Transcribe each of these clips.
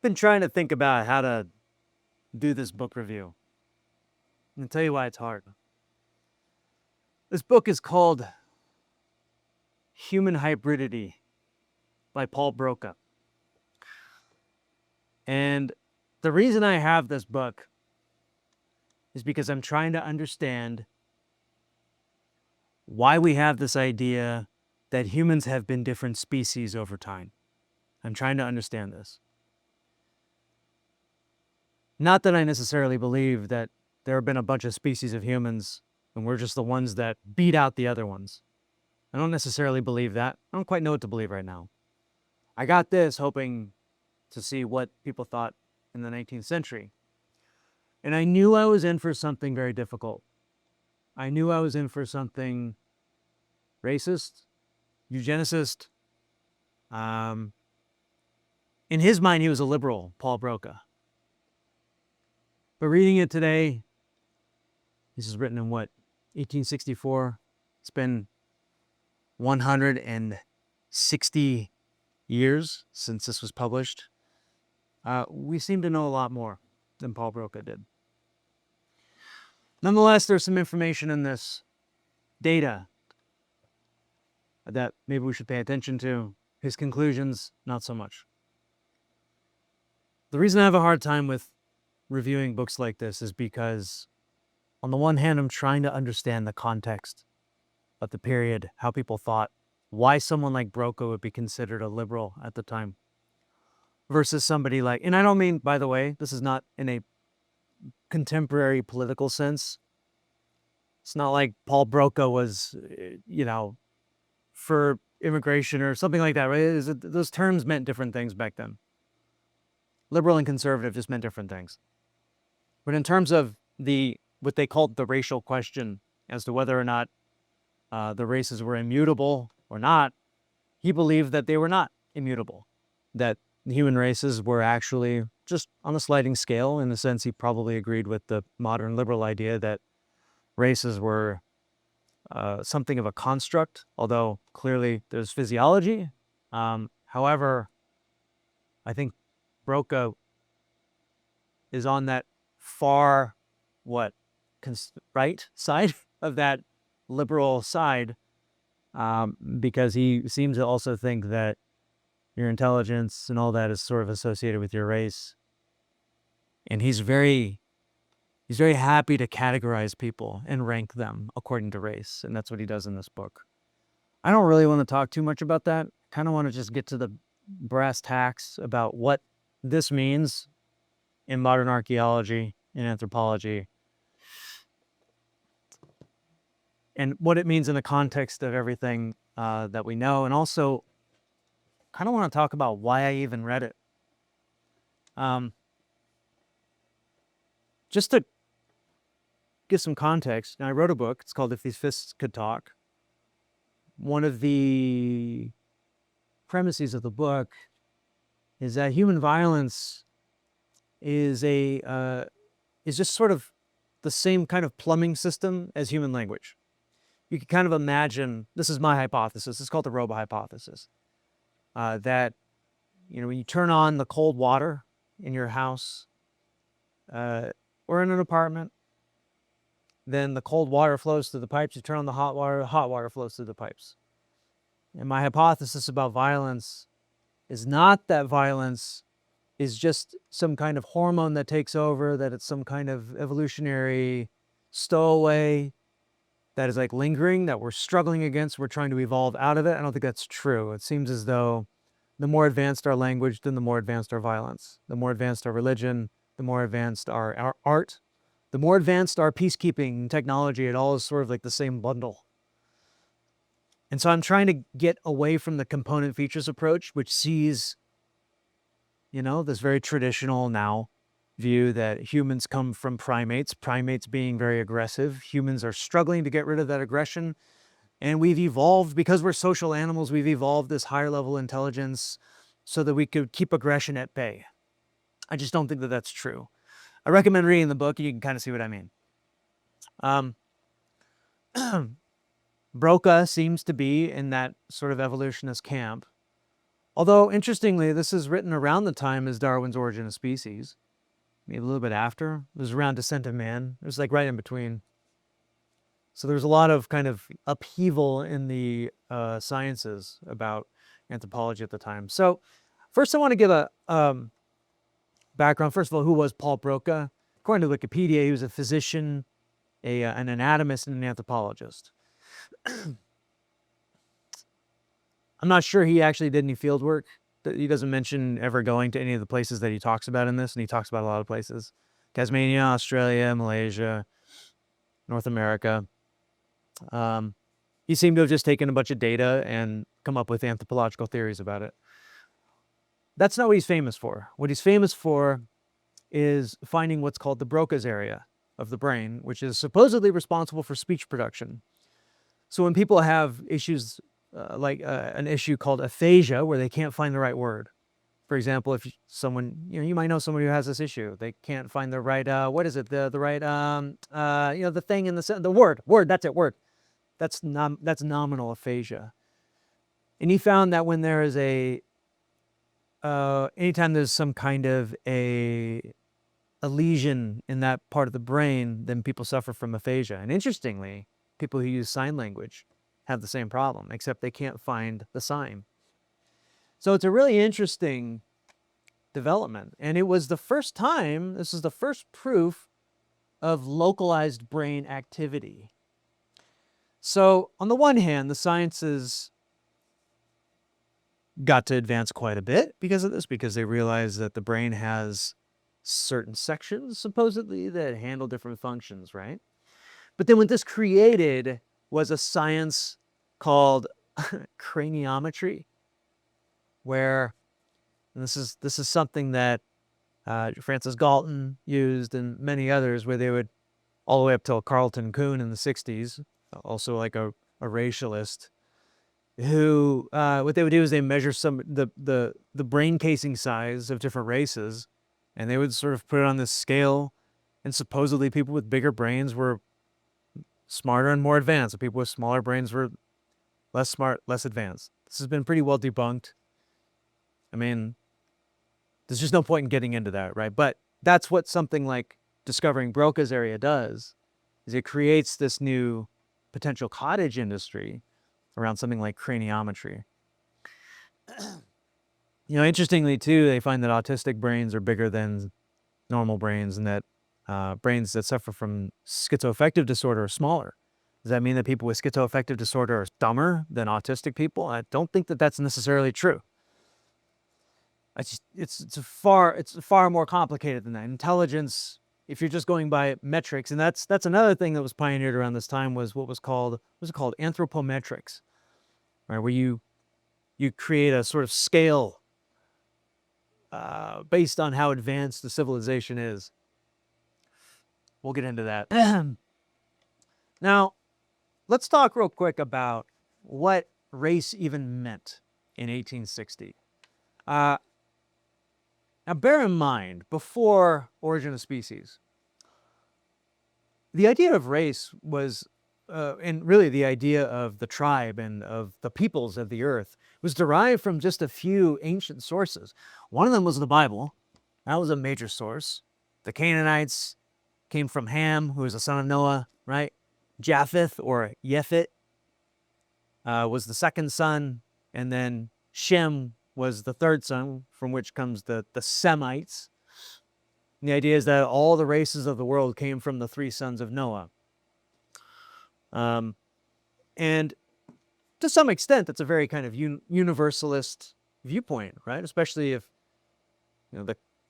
Been trying to think about how to do this book review. I'm gonna tell you why it's hard. This book is called Human Hybridity by Paul Broca. And the reason I have this book is because I'm trying to understand why we have this idea that humans have been different species over time. I'm trying to understand this. Not that I necessarily believe that there have been a bunch of species of humans and we're just the ones that beat out the other ones. I don't necessarily believe that. I don't quite know what to believe right now. I got this hoping to see what people thought in the 19th century. And I knew I was in for something very difficult. I knew I was in for something racist, eugenicist. In his mind, he was a liberal, Paul Broca. But reading it today, this is written in what, 1864? It's been 160 years since this was published. We seem to know a lot more than Paul Broca did. Nonetheless, there's some information in this data that maybe we should pay attention to. His conclusions, not so much. The reason I have a hard time with reviewing books like this is because, on the one hand, I'm trying to understand the context of the period, how people thought, why someone like Broca would be considered a liberal at the time versus somebody like, and I don't mean, by the way, this is not in a contemporary political sense. It's not like Paul Broca was, for immigration or something like that, right? Those terms meant different things back then. Liberal and conservative just meant different things. But in terms of what they called the racial question as to whether or not the races were immutable or not, he believed that they were not immutable, that the human races were actually just on a sliding scale. In the sense, he probably agreed with the modern liberal idea that races were something of a construct, although clearly there's physiology. However, I think Broca is on that far, right side of that liberal side, because he seems to also think that your intelligence and all that is sort of associated with your race. And he's very happy to categorize people and rank them according to race. And that's what he does in this book. I don't really want to talk too much about that. Kind of want to just get to the brass tacks about what this means in modern archaeology and anthropology, and what it means in the context of everything that we know. And also kind of want to talk about why I even read it. Just to give some context, now I wrote a book. It's called If These Fists Could Talk. One of the premises of the book is that human violence is just sort of the same kind of plumbing system as human language. You can kind of imagine, this is my hypothesis, it's called the Roba hypothesis, that when you turn on the cold water in your house or in an apartment, then the cold water flows through the pipes. You turn on the hot water flows through the pipes. And my hypothesis about violence is not that violence is just some kind of hormone that takes over, that it's some kind of evolutionary stowaway that is like lingering, that we're struggling against, we're trying to evolve out of it. I don't think that's true. It seems as though the more advanced our language, then the more advanced our violence. The more advanced our religion, the more advanced our art, the more advanced our peacekeeping technology. It all is sort of like the same bundle. And so I'm trying to get away from the component features approach, which sees, this very traditional now view that humans come from primates being very aggressive. Humans are struggling to get rid of that aggression. And we've evolved, because we're social animals, we've evolved this higher level intelligence so that we could keep aggression at bay. I just don't think that that's true. I recommend reading the book. You can kind of see what I mean. Broca seems to be in that sort of evolutionist camp, Although, interestingly, this is written around the time as Darwin's Origin of Species, maybe a little bit after. It was around Descent of Man. It was like right in between. So there's a lot of kind of upheaval in the sciences about anthropology at the time. So first I want to give a background. First of all, who was Paul Broca? According to Wikipedia, he was a physician, an anatomist, and an anthropologist. I'm not sure he actually did any field work. He doesn't mention ever going to any of the places that he talks about in this, and he talks about a lot of places. Tasmania, Australia, Malaysia, North America. He seemed to have just taken a bunch of data and come up with anthropological theories about it. That's not what he's famous for. What he's famous for is finding what's called the Broca's area of the brain, which is supposedly responsible for speech production. So when people have issues like an issue called aphasia, where they can't find the right word. For example, if someone, you might know someone who has this issue. They can't find the right, what is it? The right, the thing in the word, that's it, word. That's nominal aphasia. And he found that when there is anytime there's some kind of a lesion in that part of the brain, then people suffer from aphasia. And interestingly, people who use sign language have the same problem, except they can't find the sign. So it's a really interesting development. And it was the first time, this is the first proof of localized brain activity. So on the one hand, the sciences got to advance quite a bit because of this, because they realized that the brain has certain sections, supposedly, that handle different functions, right? But then what this created was a science called craniometry, where, and this is something that Francis Galton used and many others, where they would, all the way up till Carlton Kuhn in the 60s, also like a racialist, who what they would do is they measure the brain casing size of different races, and they would sort of put it on this scale, and supposedly people with bigger brains were smarter and more advanced, and people with smaller brains were less smart, less advanced. This has been pretty well debunked. I mean, there's just no point in getting into that, right? But that's what something like discovering Broca's area does, is it creates this new potential cottage industry around something like craniometry. Interestingly too, they find that autistic brains are bigger than normal brains, and that brains that suffer from schizoaffective disorder are smaller. Does that mean that people with schizoaffective disorder are dumber than autistic people? I don't think that that's necessarily true. It's far more complicated than that. Intelligence, if you're just going by metrics, and that's another thing that was pioneered around this time, was what was called anthropometrics, right? Where you create a sort of scale based on how advanced the civilization is. We'll get into that. Now, let's talk real quick about what race even meant in 1860. Now, bear in mind, before Origin of Species, the idea of race was, and really the idea of the tribe and of the peoples of the earth, was derived from just a few ancient sources. One of them was the Bible. That was a major source. The Canaanites came from Ham, who was the son of Noah, right? Japheth, or Yephet, was the second son, and then Shem was the third son, from which comes the Semites. And the idea is that all the races of the world came from the three sons of Noah. And to some extent, that's a very kind of universalist viewpoint, right? Especially if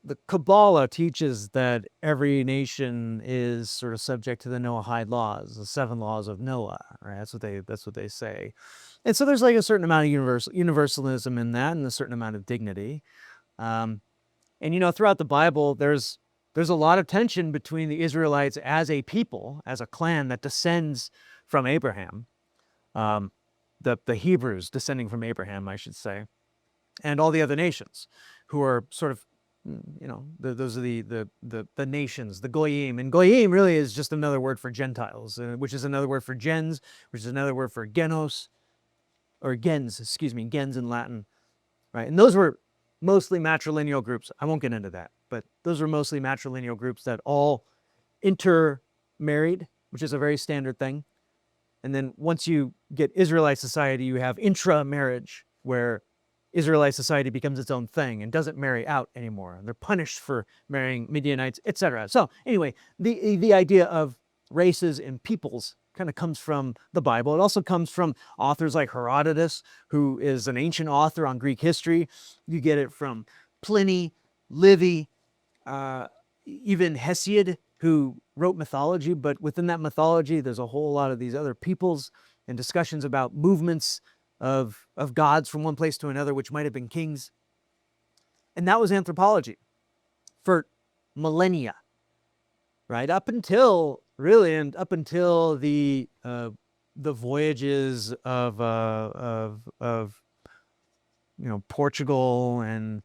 the Kabbalah teaches that every nation is sort of subject to the Noahide laws, the 7 laws of Noah, right? That's what they say. And so there's like a certain amount of universalism in that, and a certain amount of dignity. And throughout the Bible, there's a lot of tension between the Israelites as a people, as a clan that descends from Abraham, the Hebrews descending from Abraham, I should say, and all the other nations who are sort of, those are the nations, the Goyim. And Goyim really is just another word for Gentiles, which is another word for gens, which is another word for genos, or gens in Latin. right? And those were mostly matrilineal groups. I won't get into that, but those were mostly matrilineal groups that all intermarried, which is a very standard thing. And then once you get Israelite society, you have intra-marriage, where Israelite society becomes its own thing and doesn't marry out anymore. And they're punished for marrying Midianites, etc. So anyway, the idea of races and peoples kind of comes from the Bible. It also comes from authors like Herodotus, who is an ancient author on Greek history. You get it from Pliny, Livy, even Hesiod, who wrote mythology, but within that mythology, there's a whole lot of these other peoples and discussions about movements of gods from one place to another, which might have been kings. And that was anthropology for millennia, right? Up until the voyages of Portugal and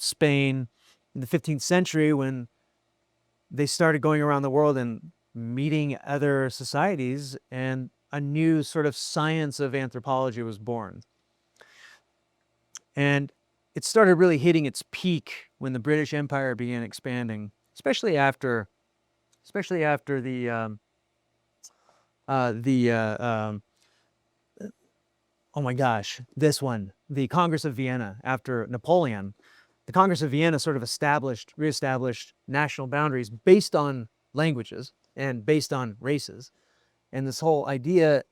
Spain in the 15th century, when they started going around the world and meeting other societies, and a new sort of science of anthropology was born. And it started really hitting its peak when the British Empire began expanding, especially after the oh my gosh, this one, the Congress of Vienna after Napoleon. The Congress of Vienna sort of reestablished national boundaries based on languages and based on races. And this whole idea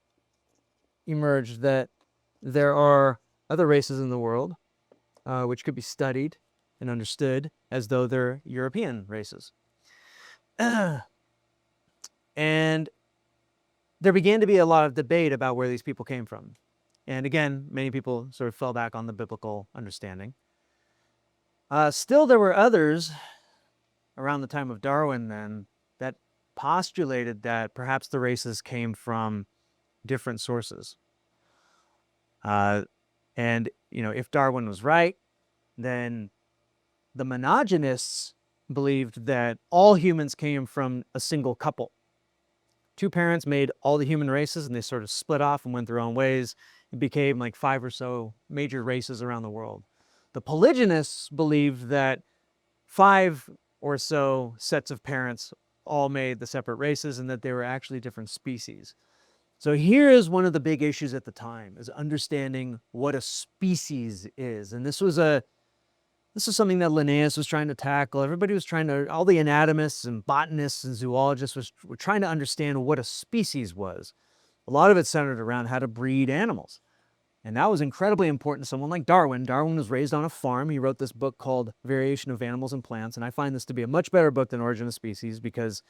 emerged that there are other races in the world which could be studied and understood as though they're European races. And there began to be a lot of debate about where these people came from. And again, many people sort of fell back on the biblical understanding. Still, there were others around the time of Darwin then that postulated that perhaps the races came from different sources. And, if Darwin was right, then the monogenists believed that all humans came from a single couple. Two parents made all the human races, and they sort of split off and went their own ways. It became like 5 or so major races around the world. The polygynists believed that 5 or so sets of parents all made the separate races, and that they were actually different species. So here is one of the big issues at the time, is understanding what a species is. And this is something that Linnaeus was trying to tackle. Everybody was all the anatomists and botanists and zoologists were trying to understand what a species was. A lot of it centered around how to breed animals. And that was incredibly important to someone like Darwin. Darwin was raised on a farm. He wrote this book called Variation of Animals and Plants. And I find this to be a much better book than Origin of Species, because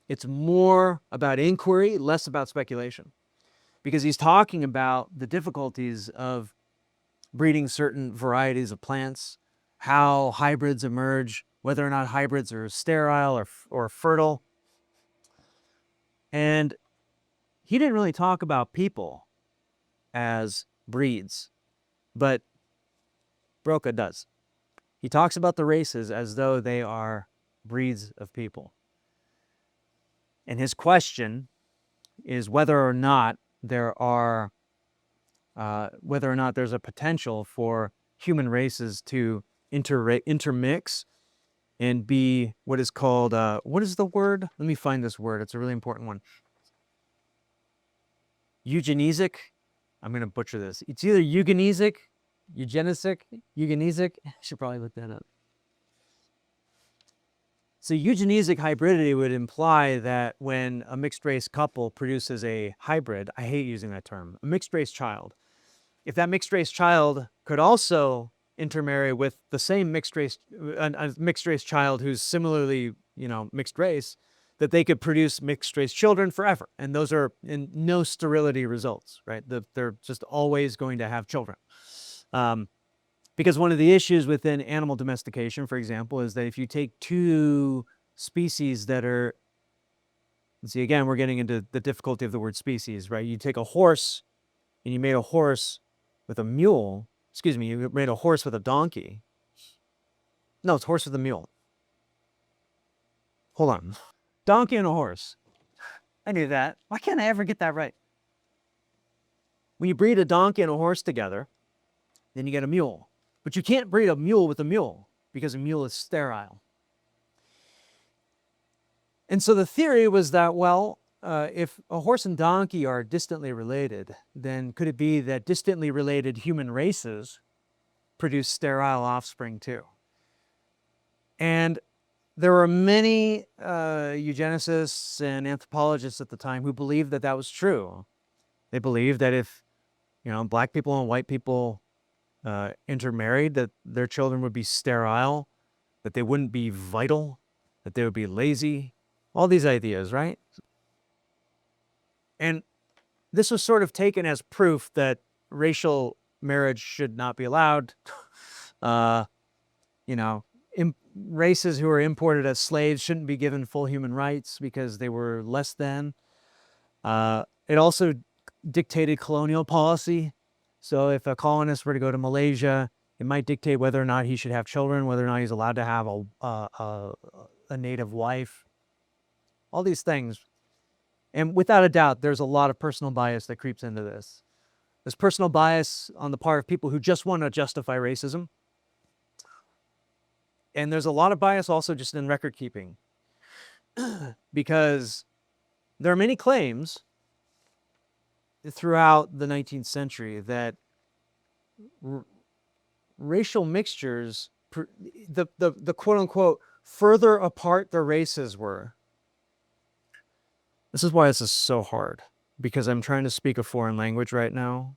it's more about inquiry, less about speculation. Because he's talking about the difficulties of breeding certain varieties of plants, how hybrids emerge, whether or not hybrids are sterile or fertile. And he didn't really talk about people as breeds, but Broca does. He talks about the races as though they are breeds of people. And his question is whether or not there's a potential for human races to intermix and be what is called, what is the word? Let me find this word. It's a really important one. Eugenesic. I'm going to butcher this. It's either eugenesic. I should probably look that up. So eugenesic hybridity would imply that when a mixed race couple produces a hybrid, I hate using that term, a mixed race child, if that mixed race child could also intermarry with the same mixed race child who's similarly, mixed race, that they could produce mixed race children forever. And those are in no sterility results, right? They're just always going to have children. Because one of the issues within animal domestication, for example, is that if you take two species that are, see, again, we're getting into the difficulty of the word species, right? You take a horse and you made a horse with a mule. Excuse me, you made a horse with a donkey. No, it's horse with a mule. Hold on. Donkey and a horse. I knew that. Why can't I ever get that right? When you breed a donkey and a horse together, then you get a mule. But you can't breed a mule with a mule because a mule is sterile. And so the theory was that, well, if a horse and donkey are distantly related, then could it be that distantly related human races produce sterile offspring too? And there were many eugenicists and anthropologists at the time who believed that that was true. They believed that if, black people and white people intermarried, that their children would be sterile, that they wouldn't be vital, that they would be lazy, all these ideas, right? And this was sort of taken as proof that racial marriage should not be allowed. Races who were imported as slaves shouldn't be given full human rights because they were less than. It also dictated colonial policy. So if a colonist were to go to Malaysia, it might dictate whether or not he should have children, whether or not he's allowed to have a native wife, all these things. And without a doubt, there's a lot of personal bias that creeps into this. There's personal bias on the part of people who just want to justify racism. And there's a lot of bias also just in record keeping. Because there are many claims throughout the 19th century that racial mixtures, the quote-unquote further apart the races were. This is why this is so hard, because I'm trying to speak a foreign language right now,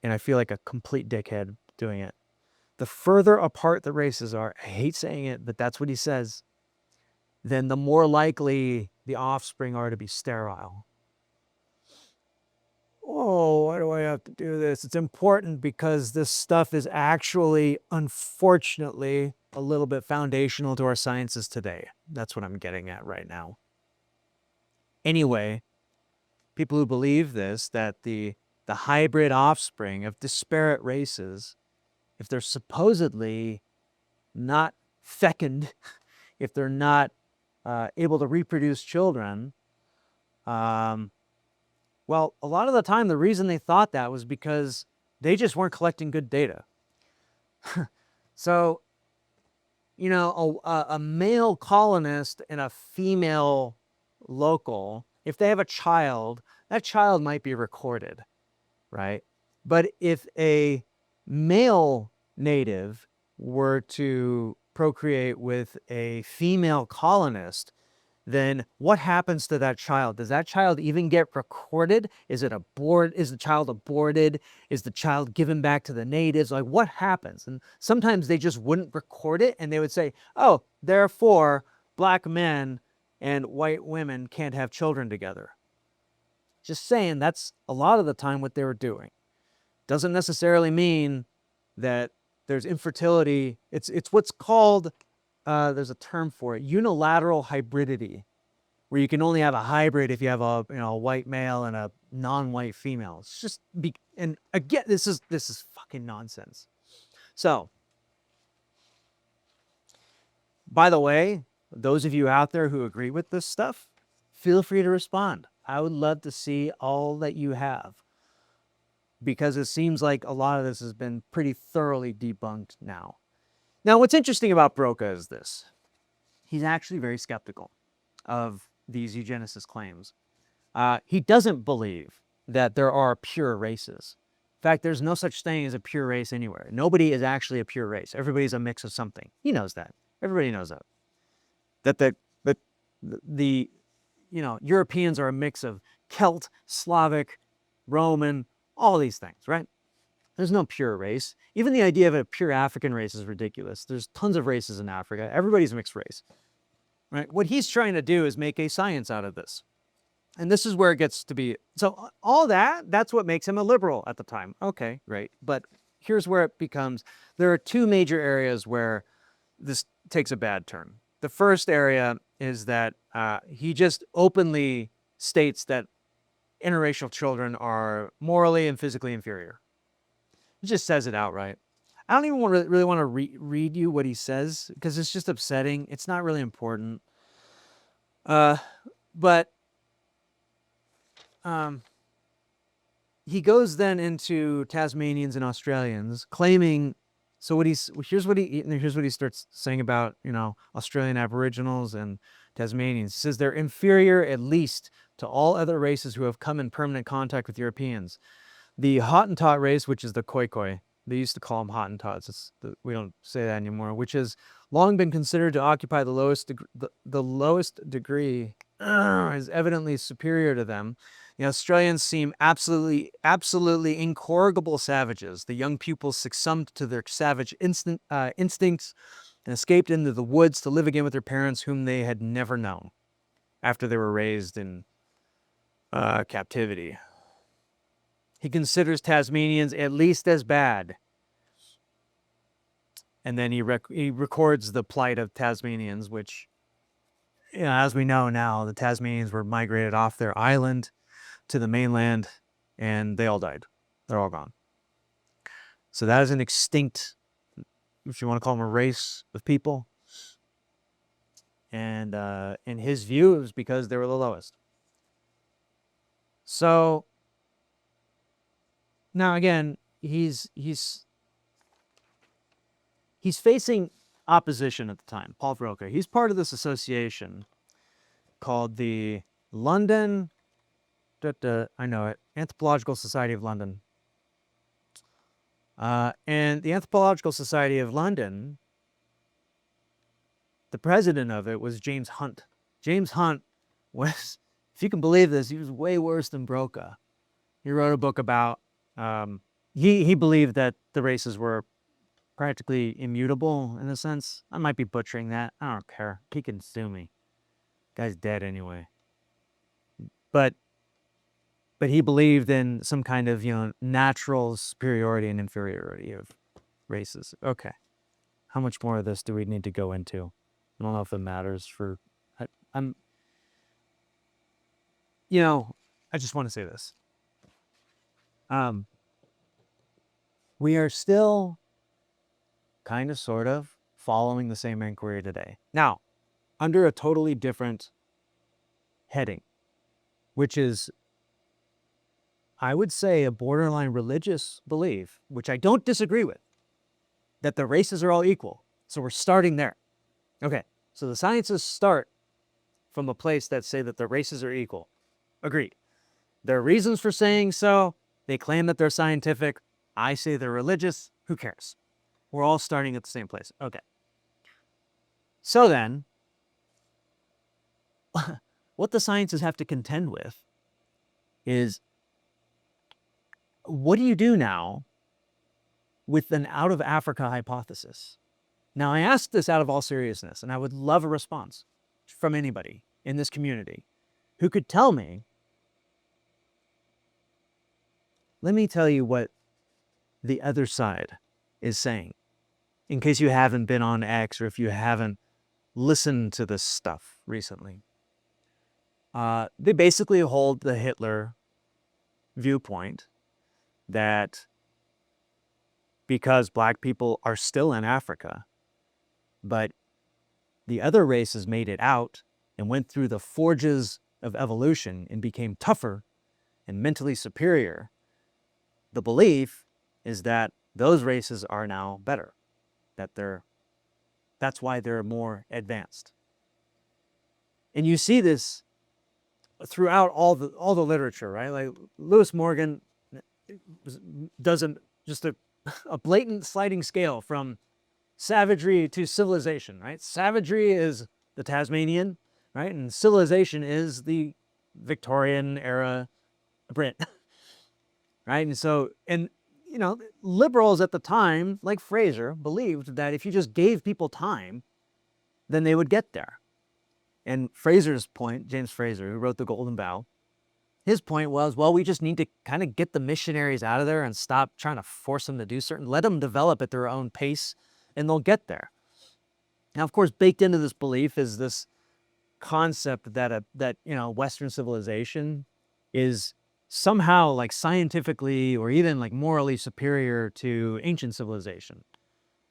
and I feel like a complete dickhead doing it. The further apart the races are, I hate saying it, but that's what he says, then the more likely the offspring are to be sterile. Oh, why do I have to do this? It's important because this stuff is actually, unfortunately, a little bit foundational to our sciences today. That's what I'm getting at right now. Anyway, people who believe this, that the hybrid offspring of disparate races, if they're supposedly not fecund, if they're not able to reproduce children, well, a lot of the time, the reason they thought that was because they just weren't collecting good data. So, a male colonist and a female local, if they have a child, that child might be recorded, right? But if a male native were to procreate with a female colonist, then what happens to that child? Does that child even get recorded? Is the child aborted? Is the child given back to the natives? Like, what happens? And sometimes they just wouldn't record it, and they would say, oh, therefore, black men and white women can't have children together. Just saying, that's a lot of the time what they were doing. Doesn't necessarily mean that there's infertility. It's what's called, there's a term for it, unilateral hybridity, where you can only have a hybrid if you have a white male and a non-white female. It's just and again, this is fucking nonsense. So, by the way, those of you out there who agree with this stuff, feel free to respond. I would love to see all that you have, because it seems like a lot of this has been pretty thoroughly debunked now. Now, what's interesting about Broca is this. He's actually very skeptical of these eugenicist claims. He doesn't believe that there are pure races. In fact, there's no such thing as a pure race anywhere. Nobody is actually a pure race. Everybody's a mix of something. He knows that. Everybody knows that. That the Europeans are a mix of Celt, Slavic, Roman, all these things, right? There's no pure race. Even the idea of a pure African race is ridiculous. There's tons of races in Africa. Everybody's a mixed race, right? What he's trying to do is make a science out of this. And this is where it gets to be. So all that's what makes him a liberal at the time. Okay, great. But here's where it becomes, there are two major areas where this takes a bad turn. The first area is that he just openly states that interracial children are morally and physically inferior. He just says it outright. I don't even really want to read you what he says, because it's just upsetting. It's not really important. But he goes then into Tasmanians and Australians, claiming So here's what he starts saying about, Australian Aboriginals and Tasmanians. He says they're inferior at least to all other races who have come in permanent contact with Europeans. The Hottentot race, which is the Khoikhoi, they used to call them Hottentots. We don't say that anymore. Which has long been considered to occupy the lowest degree, is evidently superior to them. The Australians seem absolutely incorrigible savages. The young pupils succumbed to their savage instincts and escaped into the woods to live again with their parents, whom they had never known, after they were raised in captivity. He considers Tasmanians at least as bad. And then he records the plight of Tasmanians, which, as we know now, the Tasmanians were migrated off their island to the mainland, and they all died. They're all gone. So that is an extinct, if you want to call them a race of people. And in his view, it was because they were the lowest. So now again, he's facing opposition at the time. Paul Broca. He's part of this association called the London, I know it, Anthropological Society of London. And the Anthropological Society of London, the president of it was James Hunt. James Hunt was, if you can believe this, he was way worse than Broca. He wrote a book about, he believed that the races were practically immutable in a sense. I might be butchering that. I don't care. He can sue me. Guy's dead anyway. But he believed in some kind of, natural superiority and inferiority of races. Okay. How much more of this do we need to go into? I don't know if it matters for... I just want to say this. We are still kind of, sort of, following the same inquiry today. Now, under a totally different heading, which is, I would say, a borderline religious belief, which I don't disagree with, that the races are all equal. So we're starting there. Okay, so the sciences start from a place that say that the races are equal. Agreed. There are reasons for saying so. They claim that they're scientific. I say they're religious. Who cares? We're all starting at the same place. Okay. So then, what the sciences have to contend with is, what do you do now with an out of Africa hypothesis? Now, I ask this out of all seriousness, and I would love a response from anybody in this community who could tell me, let me tell you what the other side is saying, in case you haven't been on X or if you haven't listened to this stuff recently. They basically hold the Hitler viewpoint that because black people are still in Africa, but the other races made it out and went through the forges of evolution and became tougher and mentally superior, the belief is that those races are now better, that's why they're more advanced. And you see this throughout all the literature, right? Like Lewis Morgan does just a blatant sliding scale from savagery to civilization, right? Savagery is the Tasmanian, right? And civilization is the Victorian era Brit, right? And so, liberals at the time, like Fraser, believed that if you just gave people time, then they would get there. And Fraser's point, James Fraser, who wrote The Golden Bough, his point was, well, we just need to kind of get the missionaries out of there and stop trying to force them to do certain, let them develop at their own pace, and they'll get there. Now, of course, baked into this belief is this concept that Western civilization is somehow like scientifically or even like morally superior to ancient civilization.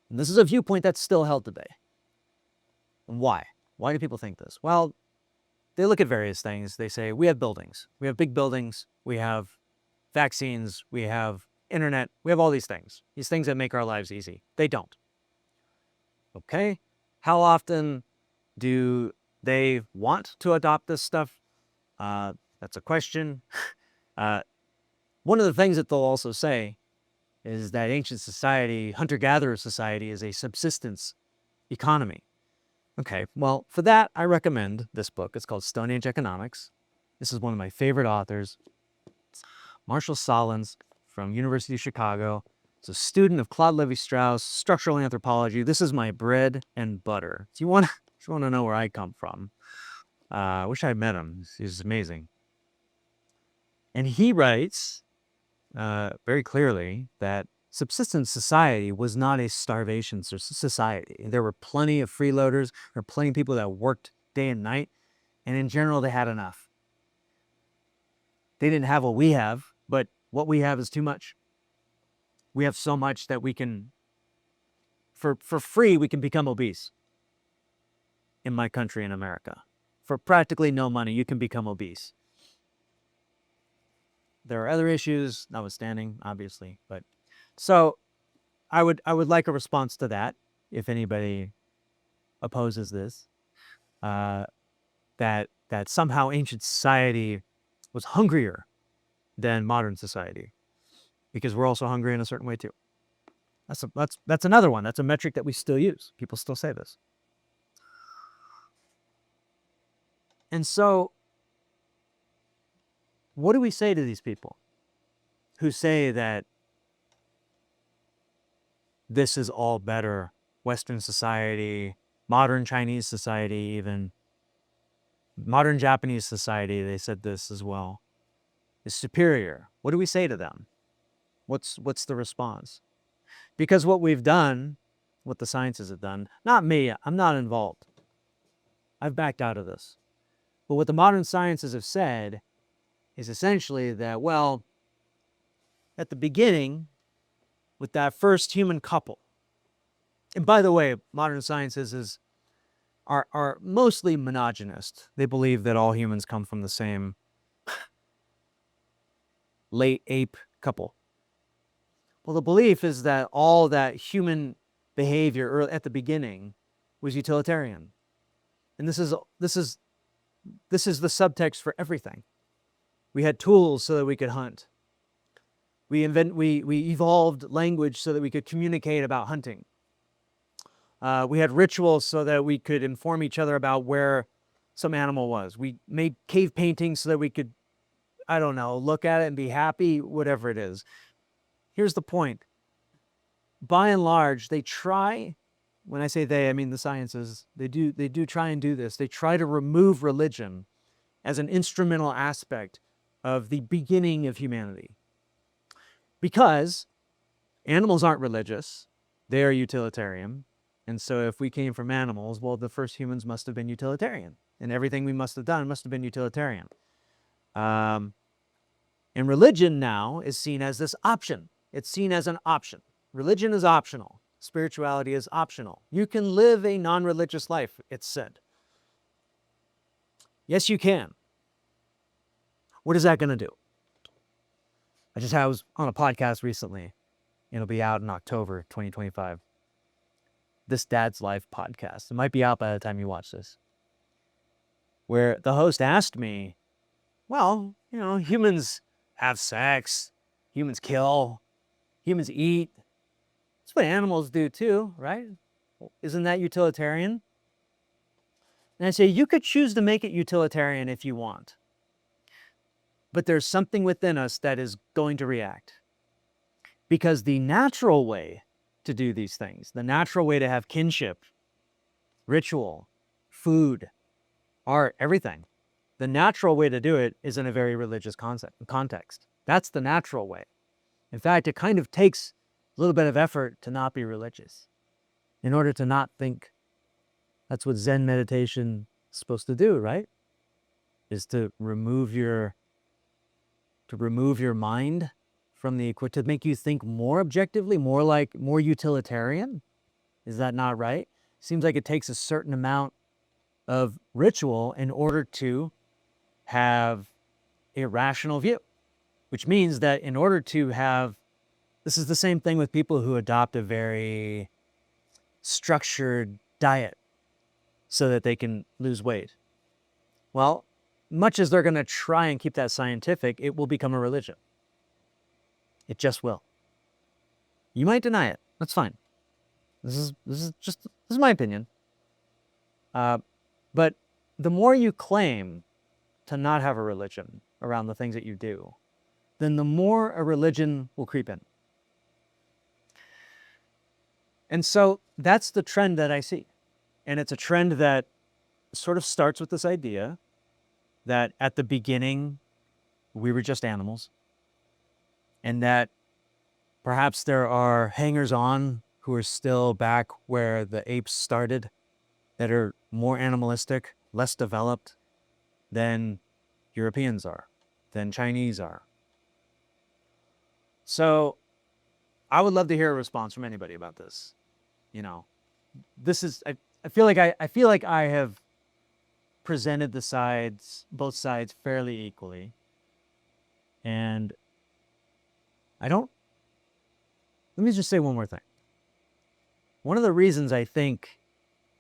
And this is a viewpoint that's still held today. And why? Why do people think this? Well, they look at various things. They say, we have buildings. We have big buildings. We have vaccines. We have internet, we have all these things that make our lives easy. They don't. Okay? How often do they want to adopt this stuff? That's a question. One of the things that they'll also say is that ancient society, hunter-gatherer society, is a subsistence economy. Okay, well, for that, I recommend this book. It's called Stone Age Economics. This is one of my favorite authors. It's Marshall Solins from University of Chicago. He's a student of Claude Lévi-Strauss, structural anthropology. This is my bread and butter. If you want to know where I come from, I wish I met him. He's amazing. And he writes very clearly that subsistence society was not a starvation society. There were plenty of freeloaders. There were plenty of people that worked day and night. And in general, they had enough. They didn't have what we have, but what we have is too much. We have so much that we can, for free, we can become obese. In my country, in America. For practically no money, you can become obese. There are other issues, notwithstanding, obviously, but so I would like a response to that if anybody opposes this. That somehow ancient society was hungrier than modern society, because we're also hungry in a certain way too. That's another one. That's a metric that we still use. People still say this. And so, what do we say to these people who say that this is all better? Western society, modern Chinese society, even modern Japanese society, they said this as well, is superior. What do we say to them? What's the response? Because what we've done, what the sciences have done, not me, I'm not involved. I've backed out of this. But what the modern sciences have said is essentially that, well, at the beginning, with that first human couple, and by the way, modern sciences are mostly misogynist. They believe that all humans come from the same late ape couple. Well, the belief is that all that human behavior at the beginning was utilitarian. And this is the subtext for everything. We had tools so that we could hunt. We evolved language so that we could communicate about hunting. We had rituals so that we could inform each other about where some animal was. We made cave paintings so that we could, I don't know, look at it and be happy, whatever it is. Here's the point. By and large, they try, when I say they, I mean the sciences, they do try and do this. They try to remove religion as an instrumental aspect of the beginning of humanity. Because animals aren't religious, they are utilitarian. And so if we came from animals, well, the first humans must have been utilitarian. And everything we must have done must have been utilitarian. And religion now is seen as this option. It's seen as an option. Religion is optional. Spirituality is optional. You can live a non-religious life, it's said. Yes, you can. What is that going to do? I was on a podcast recently. It'll be out in October 2025. This Dad's Life podcast. It might be out by the time you watch this. Where the host asked me, well, humans have sex, humans kill, humans eat. That's what animals do too, right? Isn't that utilitarian? And I say, you could choose to make it utilitarian if you want. But there's something within us that is going to react. Because the natural way to do these things, the natural way to have kinship, ritual, food, art, everything, the natural way to do it is in a very religious context. That's the natural way. In fact, it kind of takes a little bit of effort to not be religious in order to not think. That's what Zen meditation is supposed to do, right? Is to remove your mind from the equation, to make you think more objectively, more utilitarian. Is that not right? Seems like it takes a certain amount of ritual in order to have a rational view, which means that in order to have This is the same thing with people who adopt a very structured diet so that they can lose weight. Well, much as they're going to try and keep that scientific, it will become a religion. It just will. You might deny it. That's fine. This is my opinion. But the more you claim to not have a religion around the things that you do, then the more a religion will creep in. And so that's the trend that I see. And it's a trend that sort of starts with this idea that at the beginning, we were just animals, and that perhaps there are hangers-on who are still back where the apes started, that are more animalistic, less developed than Europeans are, than Chinese are. So I would love to hear a response from anybody about this. You know, this is, I feel like I have presented both sides fairly equally. And let me just say one more thing. One of the reasons I think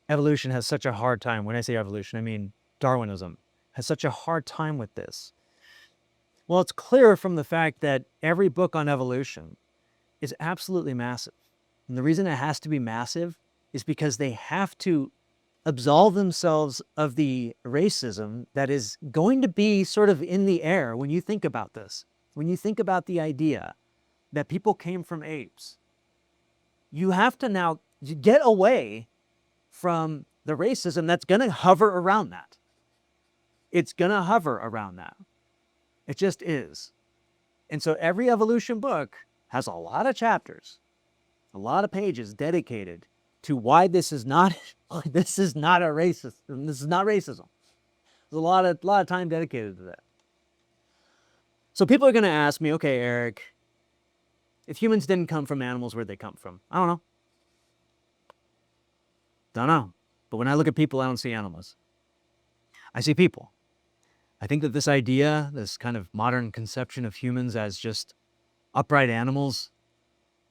evolution has such a hard time, when I say evolution, I mean Darwinism, has such a hard time with this. Well, it's clear from the fact that every book on evolution is absolutely massive. And the reason it has to be massive is because they have to absolve themselves of the racism that is going to be sort of in the air when you think about this. When you think about the idea that people came from apes, you have to now get away from the racism that's going to hover around that. It's going to hover around that. It just is. And so every evolution book has a lot of chapters, a lot of pages dedicated to why this is not a racist. This is not racism. There's a lot of time dedicated to that. So people are going to ask me, okay, Eric, if humans didn't come from animals, where'd they come from? I don't know. Don't know. But when I look at people, I don't see animals. I see people. I think that this idea, this kind of modern conception of humans as just upright animals,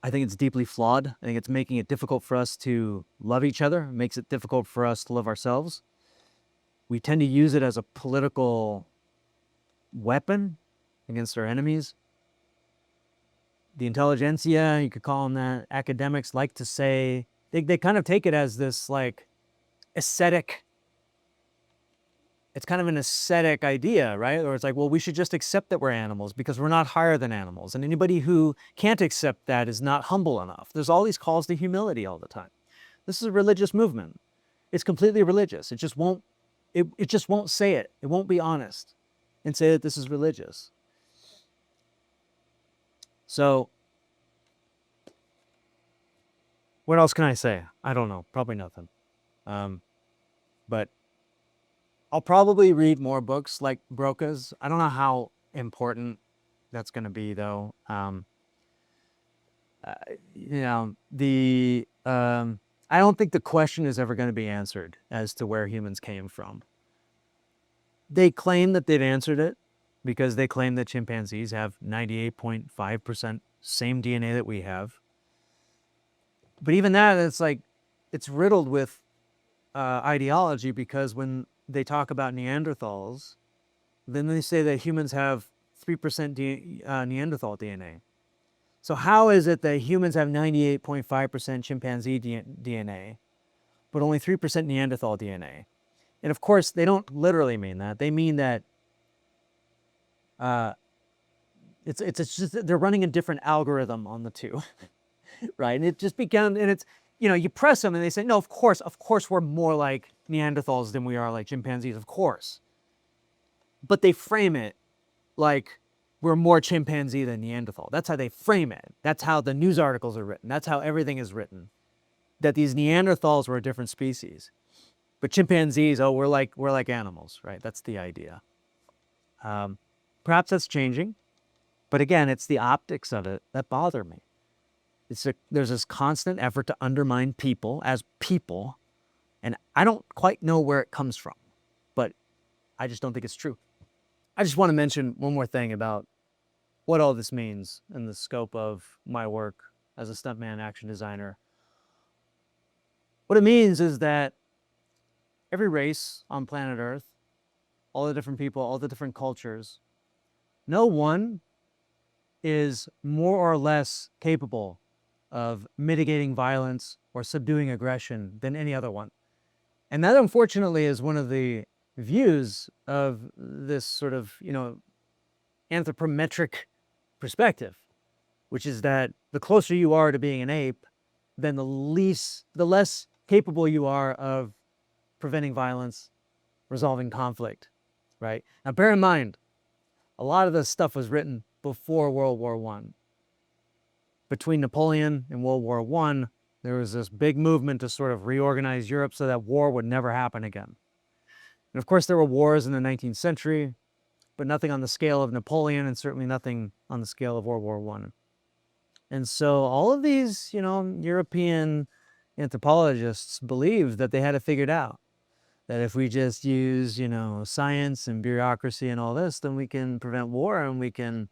I think it's deeply flawed. I think it's making it difficult for us to love each other. It makes it difficult for us to love ourselves. We tend to use it as a political weapon against our enemies. The intelligentsia, you could call them that, academics like to say, they kind of take it as this like aesthetic, it's kind of an aesthetic idea, right? Or it's like, well, we should just accept that we're animals because we're not higher than animals. And anybody who can't accept that is not humble enough. There's all these calls to humility all the time. This is a religious movement. It's completely religious. It just won't say it. It won't be honest and say that this is religious. So what else can I say? I don't know. Probably nothing. But I'll probably read more books like Broca's. I don't know how important that's going to be, though. I don't think the question is ever going to be answered as to where humans came from. They claim that they've answered it because they claim that chimpanzees have 98.5% same DNA that we have. But even that, it's riddled with ideology, because when they talk about Neanderthals, then they say that humans have 3% Neanderthal DNA. So how is it that humans have 98.5% chimpanzee DNA, but only 3% Neanderthal DNA? And of course, they don't literally mean that. They mean that it's just they're running a different algorithm on the two, right? And it just becomes, and it's, you press them and they say, no, of course we're more like Neanderthals than we are like chimpanzees, of course. But they frame it like we're more chimpanzee than Neanderthal. That's how they frame it. That's how the news articles are written. That's how everything is written. That these Neanderthals were a different species. But chimpanzees, we're like animals, right? That's the idea. Perhaps that's changing. But again, it's the optics of it that bother me. There's this constant effort to undermine people as people, and I don't quite know where it comes from, but I just don't think it's true. I just want to mention one more thing about what all this means in the scope of my work as a stuntman action designer. What it means is that every race on planet Earth, all the different people, all the different cultures, no one is more or less capable of mitigating violence or subduing aggression than any other one. And that, unfortunately, is one of the views of this sort of, anthropometric perspective, which is that the closer you are to being an ape, then the less capable you are of preventing violence, resolving conflict, right? Now, bear in mind, a lot of this stuff was written before World War I. Between Napoleon and World War I, there was this big movement to sort of reorganize Europe so that war would never happen again. And of course, there were wars in the 19th century, but nothing on the scale of Napoleon and certainly nothing on the scale of World War I. And so all of these, European anthropologists believed that they had it figured out. That if we just use, science and bureaucracy and all this, then we can prevent war and we can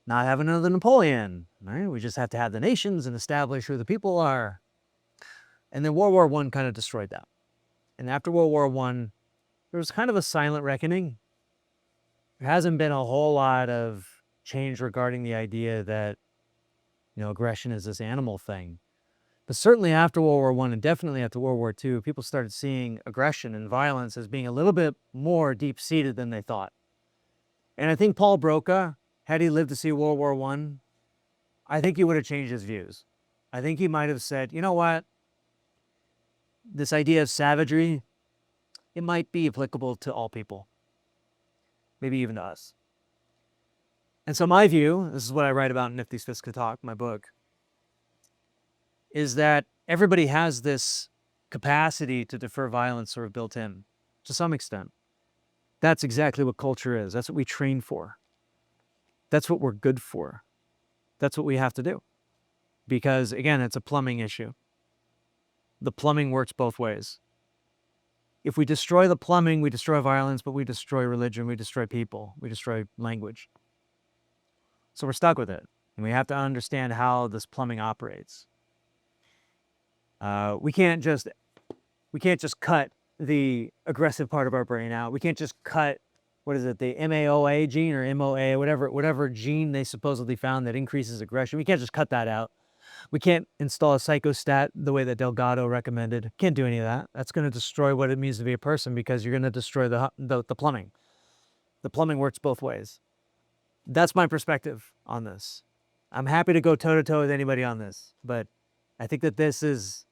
not have another Napoleon, right? We just have to have the nations and establish who the people are. And then World War I kind of destroyed that. And after World War I, there was kind of a silent reckoning. There hasn't been a whole lot of change regarding the idea that, aggression is this animal thing. But certainly after World War I and definitely after World War II, people started seeing aggression and violence as being a little bit more deep-seated than they thought. And I think Paul Broca, had he lived to see World War I think he would have changed his views. I think he might have said, you know what? This idea of savagery, it might be applicable to all people. Maybe even to us. And so my view, this is what I write about in Nifty's Fists Could Talk, my book, is that everybody has this capacity to defer violence sort of built in, to some extent. That's exactly what culture is. That's what we train for. That's what we're good for. That's what we have to do. Because, again, it's a plumbing issue. The plumbing works both ways. If we destroy the plumbing, we destroy violence, but we destroy religion, we destroy people, we destroy language. So we're stuck with it. And we have to understand how this plumbing operates. We can't just cut the aggressive part of our brain out. We can't just cut, the MAOA gene or MOA, whatever gene they supposedly found that increases aggression. We can't just cut that out. We can't install a psychostat the way that Delgado recommended. Can't do any of that. That's going to destroy what it means to be a person because you're going to destroy the plumbing. The plumbing works both ways. That's my perspective on this. I'm happy to go toe-to-toe with anybody on this, but I think that this is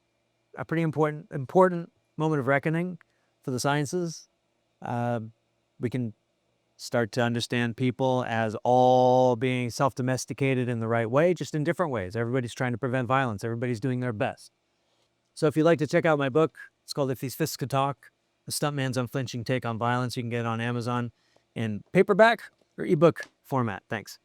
a pretty important moment of reckoning for the sciences. We can start to understand people as all being self-domesticated in the right way, just in different ways. Everybody's trying to prevent violence. Everybody's doing their best. So if you'd like to check out my book, it's called If These Fists Could Talk, A Stuntman's Unflinching Take on Violence. You can get it on Amazon in paperback or ebook format. Thanks.